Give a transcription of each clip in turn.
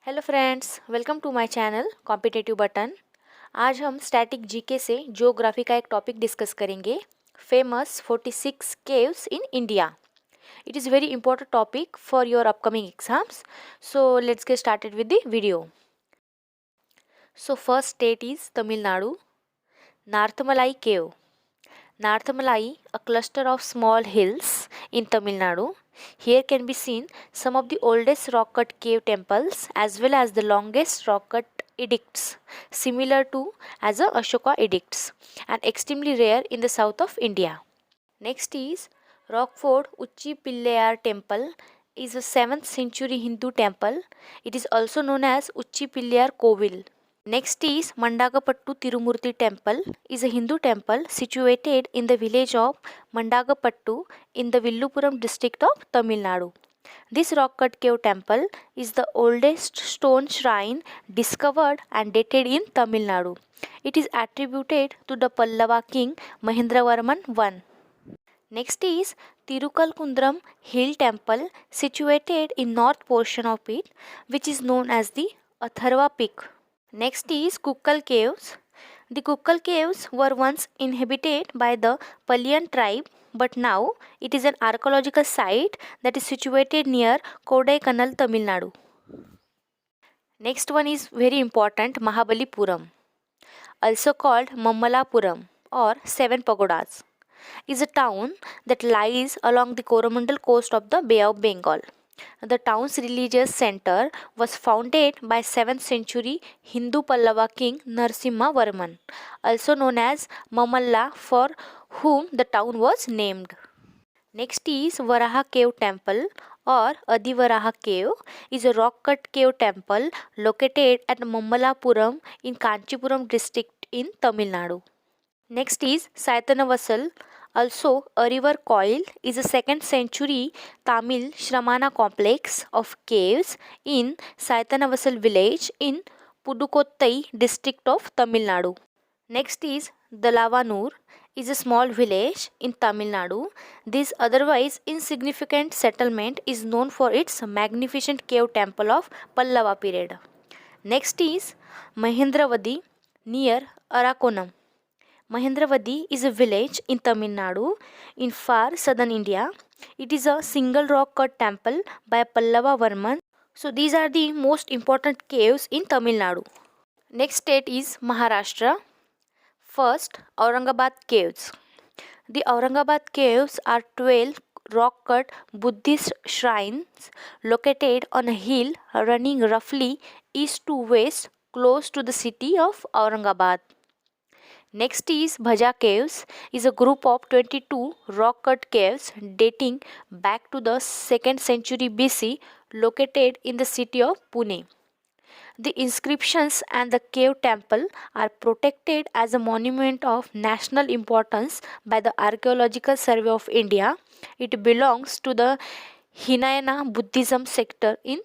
Hello friends, welcome to my channel competitive button. आज हम static GK से geography का एक टॉपिक डिस्कस करेंगे, famous 46 caves in India. It is very important topic for your upcoming exams, so let's get started with the video. So first state is Tamil Nadu. Narthamalai cave. Narthamalai, a cluster of small hills in Tamil Nadu. Here can be seen some of the oldest rock cut cave temples as well as the longest rock cut edicts, similar to as a Ashoka edicts, and extremely rare in the south of India. Next is Rockford Uchi Pillayar Temple is a 7th century Hindu temple. It is also known as Uchi Pillayar Kovil. Next is Mandagapattu Tirumurti Temple is a Hindu temple situated in the village of Mandagapattu in the Villupuram district of Tamil Nadu. This rock cut cave temple is the oldest stone shrine discovered and dated in Tamil Nadu. It is attributed to the Pallava king Mahendravarman I. Next is Tirukalkundram Hill Temple situated in north portion of it, which is known as the Atharva Peak. Next is Kukkal Caves. The Kukkal Caves were once inhabited by the Palian tribe, but now it is an archaeological site that is situated near Kodaikanal, Tamil Nadu. Next one is very important, Mahabalipuram, also called Mammalapuram or Seven Pagodas, is a town that lies along the Coromandel coast of the Bay of Bengal. The town's religious center was founded by 7th century Hindu Pallava king Narasimha Varman, also known as Mamalla, for whom the town was named. Next is Varaha Cave Temple or Adivaraha Cave is a rock cut cave temple located at Mammalapuram in Kanchipuram district in Tamil Nadu. Next is Saitanavasal, also a river coil, is a 2nd century Tamil Shramana complex of caves in Saitanavasal village in Pudukottai district of Tamil Nadu. Next is Dalavanur, is a small village in Tamil Nadu. This otherwise insignificant settlement is known for its magnificent cave temple of Pallava period. Next is Mahendravadi near Arakonam. Mahendravadi is a village in Tamil Nadu in far southern India. It is a single rock cut temple by Pallava Varman. So these are the most important caves in Tamil Nadu. Next state is Maharashtra. First, Aurangabad Caves. The Aurangabad Caves are 12 rock cut Buddhist shrines located on a hill running roughly east to west close to the city of Aurangabad. Next is Bhaja Caves, is a group of 22 rock cut caves dating back to the 2nd century BC located in the city of Pune. The inscriptions and the cave temple are protected as a monument of national importance by the Archaeological Survey of India. It belongs to the Hinayana Buddhism sector in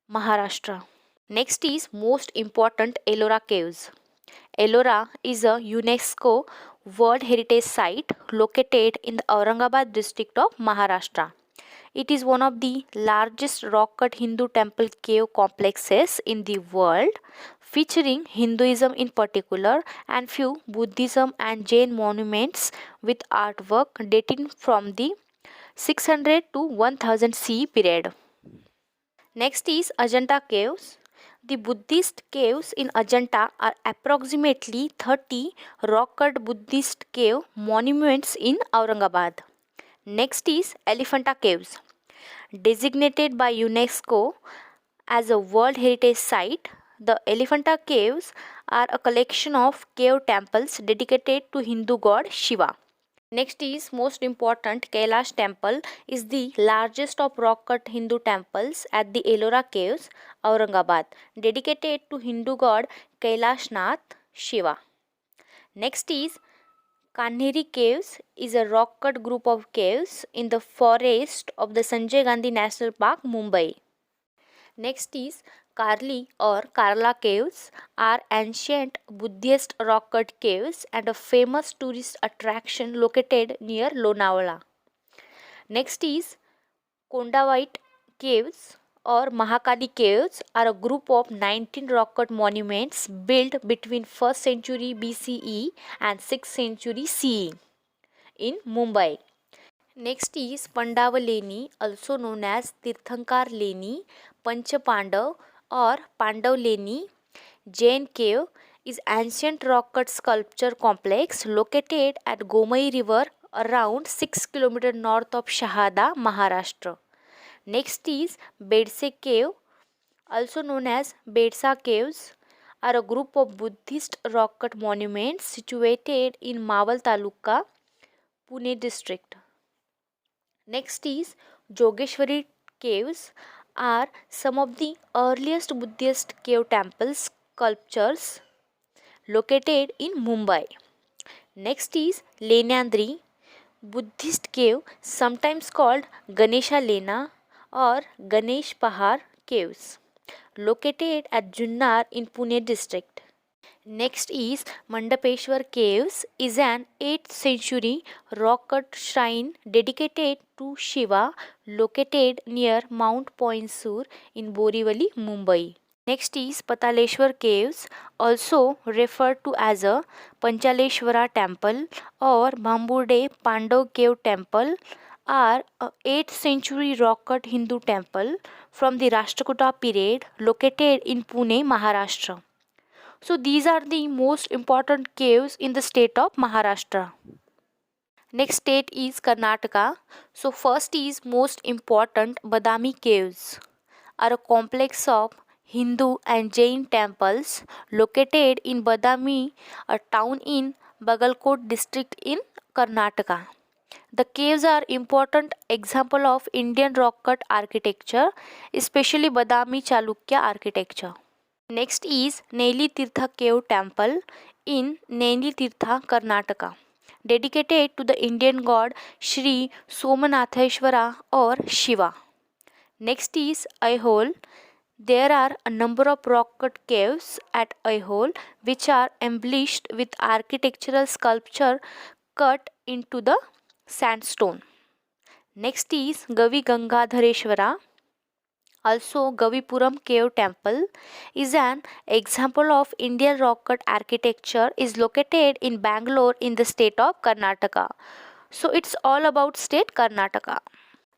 Maharashtra. Next is most important Ellora Caves. Ellora is a UNESCO World Heritage Site located in the Aurangabad district of Maharashtra. It is one of the largest rock cut Hindu temple cave complexes in the world, featuring Hinduism in particular and few Buddhism and Jain monuments with artwork dating from the 600 to 1000 CE period. Next is Ajanta Caves. The Buddhist caves in Ajanta are approximately 30 rock cut Buddhist cave monuments in Aurangabad. Next is Elephanta Caves. Designated by UNESCO as a World Heritage Site, the Elephanta Caves are a collection of cave temples dedicated to Hindu god Shiva. Next is most important Kailash temple, is the largest of rock cut Hindu temples at the Ellora Caves, Aurangabad, dedicated to Hindu god Kailashnath Shiva. Next is Kanheri Caves, is a rock cut group of caves in the forest of the Sanjay Gandhi National Park, Mumbai. Next is Karli or Karla Caves, are ancient Buddhist rock cut caves and a famous tourist attraction located near Lonavala. Next is Kondavite Caves or Mahakali caves are a group of 19 rock cut monuments built between 1st century BCE and 6th century CE in Mumbai. Next is Pandavaleni, also known as Tirthankar Leni, Panchapandav or Pandav Leni. Jain Cave is ancient rock cut sculpture complex located at Gomai River around 6 km north of Shahada, Maharashtra. Next is Bedse Cave, also known as Bedsa Caves, are a group of Buddhist rock cut monuments situated in Mawal Taluka, Pune district. Next is Jogeshwari Caves are some of the earliest Buddhist cave temples sculptures located in Mumbai. Next is Lenandri Buddhist cave, sometimes called Ganesha Lena or Ganesh Pahar caves, located at Junnar in Pune district. Next is Mandapeshwar Caves is an 8th century rock cut shrine dedicated to Shiva located near Mount Poinsur in Borivali, Mumbai. Next is Pataleshwar Caves, also referred to as a Panchaleshwara Temple or Bambude Pandav Cave Temple, are a 8th century rock cut Hindu temple from the Rashtrakuta period located in Pune, Maharashtra. So these are the most important caves in the state of Maharashtra. Next state is Karnataka. So first is most important Badami caves are a complex of Hindu and Jain temples located in Badami, a town in Bagalkot district in Karnataka. The caves are important example of Indian rock cut architecture, especially Badami Chalukya architecture. Next is Neli Tirtha Cave Temple in Neli Tirtha, Karnataka, dedicated to the Indian god Sri Somanatheshwara or Shiva. Next is Aihole. There are a number of rock cut caves at Aihole which are embellished with architectural sculpture cut into the sandstone. Next is Gavi Gangadhareshwara. Also, Gavipuram Cave Temple is an example of Indian rock cut architecture, is located in Bangalore in the state of Karnataka. So it's all about state Karnataka.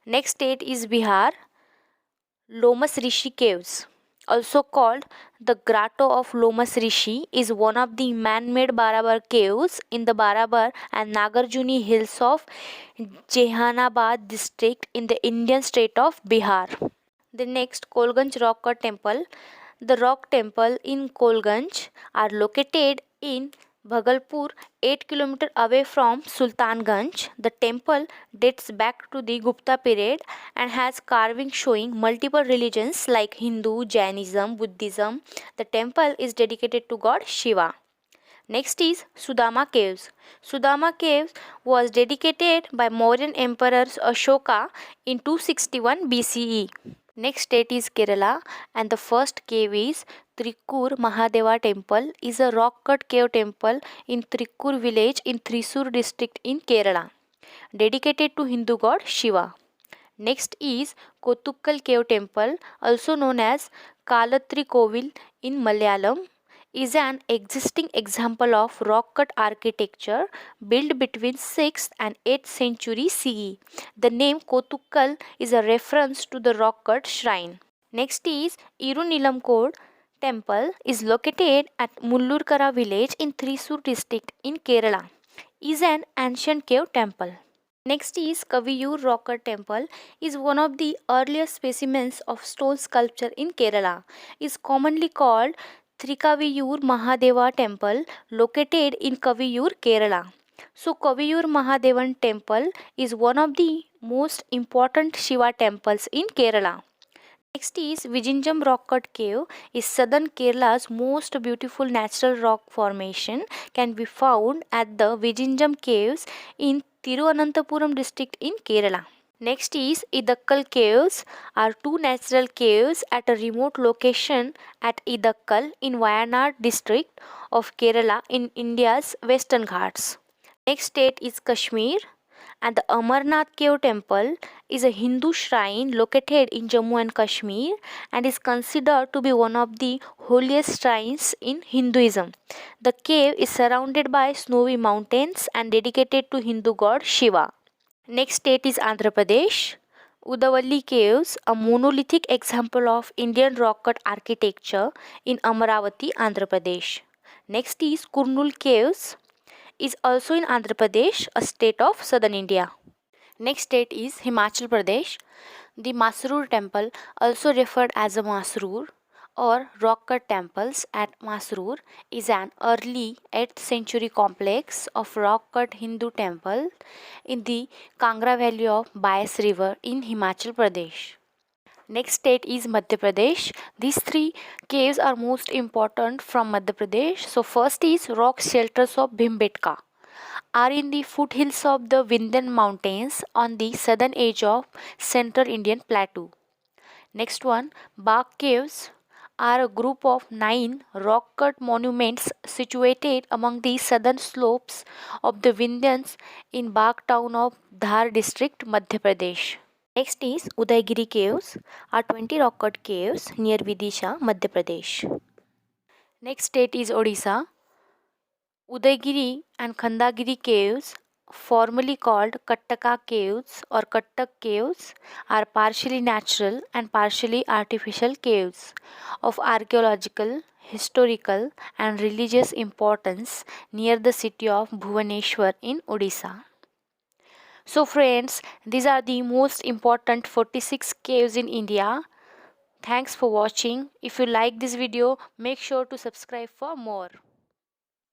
Next state is Bihar. Lomas Rishi Caves, also called the Grotto of Lomas Rishi, is one of the man-made Barabar caves in the Barabar and Nagarjuni hills of Jehanabad district in the Indian state of Bihar. The next Kolganj Rock Cut Temple. The rock temple in Kolganj are located in Bhagalpur, 8 km away from Sultanganj. The temple dates back to the Gupta period and has carving showing multiple religions like Hindu, Jainism, Buddhism. The temple is dedicated to god Shiva. Next is Sudama Caves. Sudama Caves was dedicated by Mauryan emperors Ashoka in 261 BCE. Next state is Kerala and the first cave is Trikkur Mahadeva Temple is a rock cut cave temple in Trikkur village in Thrissur district in Kerala, dedicated to Hindu god Shiva. Next is Kotukkal Cave Temple, also known as Kalatri Kovil in Malayalam, is an existing example of rock cut architecture built between 6th and 8th century CE. The name Kotukkal is a reference to the rock cut shrine. Next is Irunilamkod Temple is located at Mullurkara village in Thrissur district in Kerala. Is an ancient cave temple. Next is Kaviyur Rock Cut Temple is one of the earliest specimens of stone sculpture in Kerala. Is commonly called Trikaviyur Mahadeva Temple located in Kaviyur, Kerala. So Kaviyur Mahadevan Temple is one of the most important Shiva temples in Kerala. Next is Vijinjam Rock Cut Cave is southern Kerala's most beautiful natural rock formation, can be found at the Vijinjam Caves in Tiruvananthapuram district in Kerala. Next is Idakkal Caves are two natural caves at a remote location at Idakkal in Wayanad district of Kerala in India's Western Ghats. Next state is Kashmir And the Amarnath Cave Temple is a Hindu shrine located in Jammu and Kashmir and is considered to be one of the holiest shrines in Hinduism. The cave is surrounded by snowy mountains and dedicated to Hindu god Shiva. Next state is Andhra Pradesh. Udavalli Caves, a monolithic example of Indian rock cut architecture in Amaravati, Andhra Pradesh. Next is Kurnool Caves, is also in Andhra Pradesh, a state of southern India. Next state is Himachal Pradesh. The Masroor temple, also referred as a Masroor or rock cut temples at Masroor, is an early 8th century complex of rock cut Hindu temple in the Kangra valley of Bias river in Himachal Pradesh. Next state is Madhya Pradesh. These three caves are most important from Madhya Pradesh. So first is rock shelters of Bhimbetka are in the foothills of the Vindhyan Mountains on the southern edge of central Indian plateau. Next one, Bagh Caves are a group of 9 rock-cut monuments situated among the southern slopes of the Vindhyans in Bagh town of Dhar district, Madhya Pradesh. Next is Udaygiri Caves are 20 rock-cut caves near Vidisha, Madhya Pradesh. Next state is Odisha. Udaygiri and Khandagiri caves, formerly called Kattaka caves or Kattak caves, are partially natural and partially artificial caves of archaeological, historical, and religious importance near the city of Bhubaneswar in Odisha. So, friends, these are the most important 46 caves in India. Thanks for watching. If you like this video, make sure to subscribe for more.